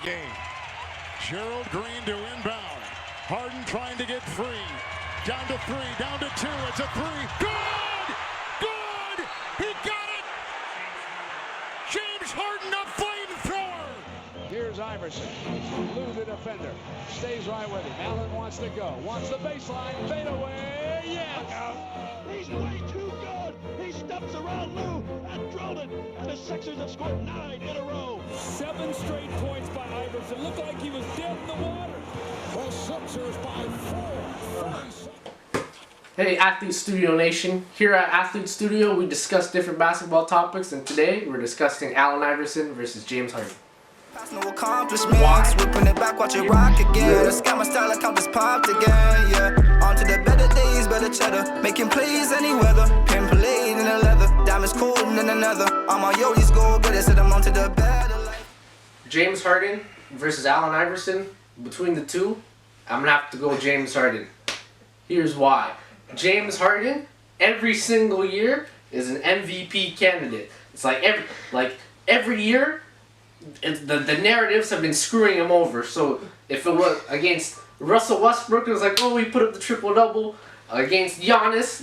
game. Gerald Green to inbound. Harden trying to get free. Down to three, down to two. It's a three. Good! Good! He got it! James Harden, a flamethrower! Here's Iverson. Lou the defender. Stays right with him. Allen wants to go. Wants the baseline. Fade away. Yes! He's way too good. He steps around Lou and drilled it. And the Sixers have scored 9 in a row. 7 straight points by Iverson. Looked like he was dead in the water. The Sixers by 4. Hey Athlete Studio Nation, here at Athlete Studio we discuss different basketball topics, and today we're discussing Allen Iverson versus James Harden. No accomplishments, whipping it back, watch it rock again. Let's get my style, like how this popped again, yeah. On to the better days, better cheddar, making plays any weather. Pin played in the leather, diamonds cold in another. All my yodis go get it, set them on to the better life. James Harden versus Allen Iverson. Between the two, I'm gonna have to go James Harden. Here's why. James Harden, every single year, is an MVP candidate. It's like every year, the narratives have been screwing him over. So if it was against Russell Westbrook, it was like, oh, he put up the triple-double. Against Giannis,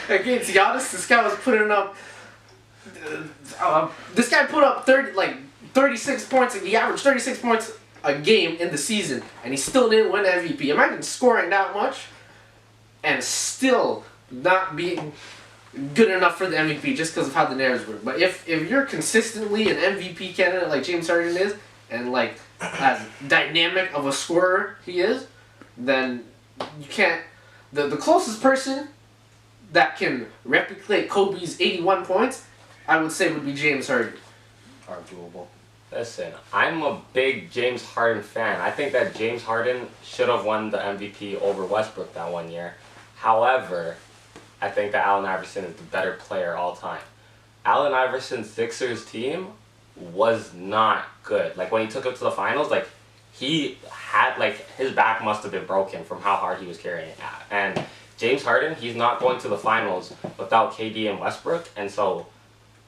this guy was putting up. This guy put up 36 points. He averaged 36 points a game in the season, and he still didn't win MVP. Imagine scoring that much and still not being good enough for the MVP just because of how the narratives work. But if you're consistently an MVP candidate like James Harden is, and like as dynamic of a scorer he is, then you can't. The closest person that can replicate Kobe's 81 points, I would say, would be James Harden. Arguable. Listen, I'm a big James Harden fan. I think that James Harden should have won the MVP over Westbrook that one year. However, I think that Allen Iverson is the better player all time. Allen Iverson's Sixers team was not good. Like, when he took it to the finals, like, he had, like, his back must have been broken from how hard he was carrying it. And James Harden, he's not going to the finals without KD and Westbrook. And so,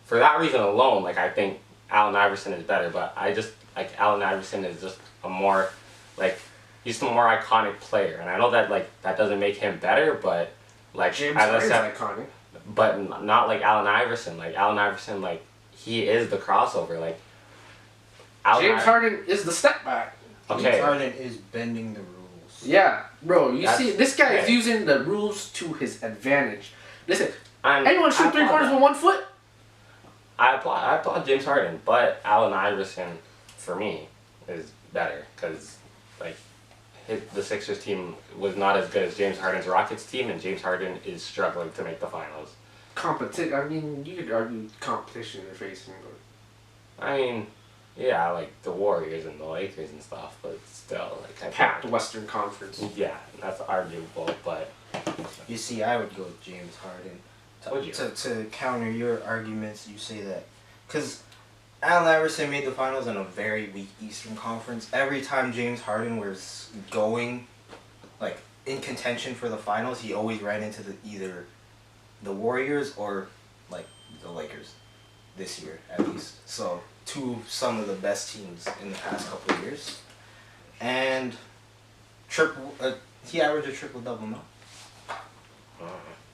for that reason alone, like, I think Allen Iverson is better. But I just, like, Allen Iverson is just a more, like, he's the more iconic player. And I know that, like, that doesn't make him better, but, like, James as I Harden's said, iconic. but not like Allen Iverson. Like, Allen Iverson, like, he is the crossover. Like, James Harden is the step back. Okay. James Harden is bending the rules. Yeah, bro. You That's- see, this guy is yeah. using the rules to his advantage. Listen, I anyone shoot applaud 3 pointers that. with 1 foot? I applaud James Harden, but Allen Iverson, for me, is better because, like, the Sixers team was not as good as James Harden's Rockets team, and James Harden is struggling to make the finals. I mean, you could argue competition they're facing, but I mean, yeah, like the Warriors and the Lakers and stuff, but still, like, I packed think, Western Conference. yeah, that's arguable, but You see, I would go with James Harden. Would you? To counter your arguments, you say that. Because Allen Iverson made the finals in a very weak Eastern Conference. Every time James Harden was going, like, in contention for the finals, he always ran into either the Warriors or, like, the Lakers. This year, at least. So, some of the best teams in the past couple of years. And he averaged a triple-double, no?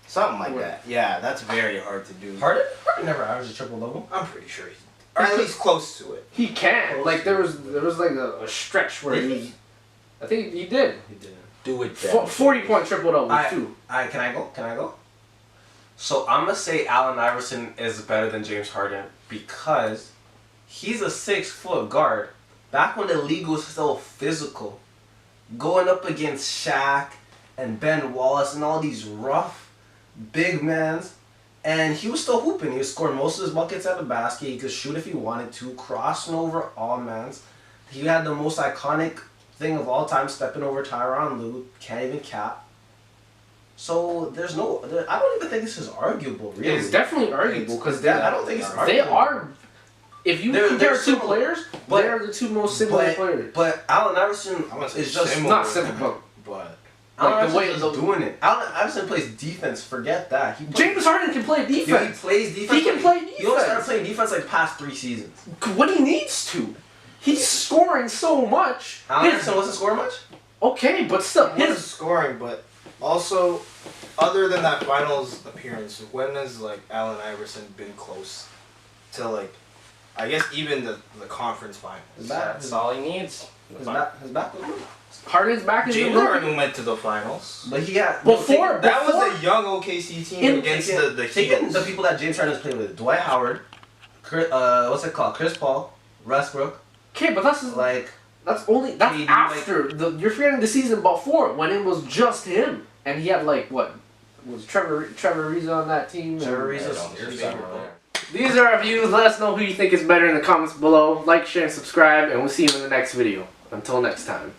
Something like that. Yeah, that's very hard to do. Harden never averaged a triple-double. I'm pretty sure or at least close to it. He can. Like, there was like a stretch where he I think he did. He did. do it then. 40-point triple-double, too. Can I go? So I'm going to say Allen Iverson is better than James Harden because he's a 6-foot guard. Back when the league was still physical, going up against Shaq and Ben Wallace and all these rough big mans, and he was still hooping. He was scoring most of his buckets at the basket. He could shoot if he wanted to, crossing over all mans. He had the most iconic thing of all time, stepping over Tyronn Lue, can't even cap. So I don't even think this is arguable, really. It's definitely arguable because I don't think it's arguable. they are. If you compare they're two similar, players, they are the two most similar players. But Allen Iverson is just Not similar, but like Allen the way Iverson's doing it. Allen Iverson plays defense. Forget that. James Harden can play defense. He plays defense. He can play defense. He only started playing defense like past 3 seasons. When he needs to. scoring so much. Allen Iverson wasn't scoring much? Okay, but still, He was scoring, but also, other than that finals appearance, when has like Allen Iverson been close to like, I guess even the conference finals? That's all he needs. His back was good. Harden's back in James the Harden went to the finals. But he got That was a young OKC team against the taking Heat. the people that James Harden was playing with. Dwight Howard, what's it called? Chris Paul, Westbrook. Okay, but that's Like, that's KD, after you're forgetting the season before when it was just him and he had like what was Trevor Ariza on that team. Trevor And- Ariza's your favorite player. These are our views. Let us know who you think is better in the comments below. Like, share, and subscribe, and we'll see you in the next video. Until next time.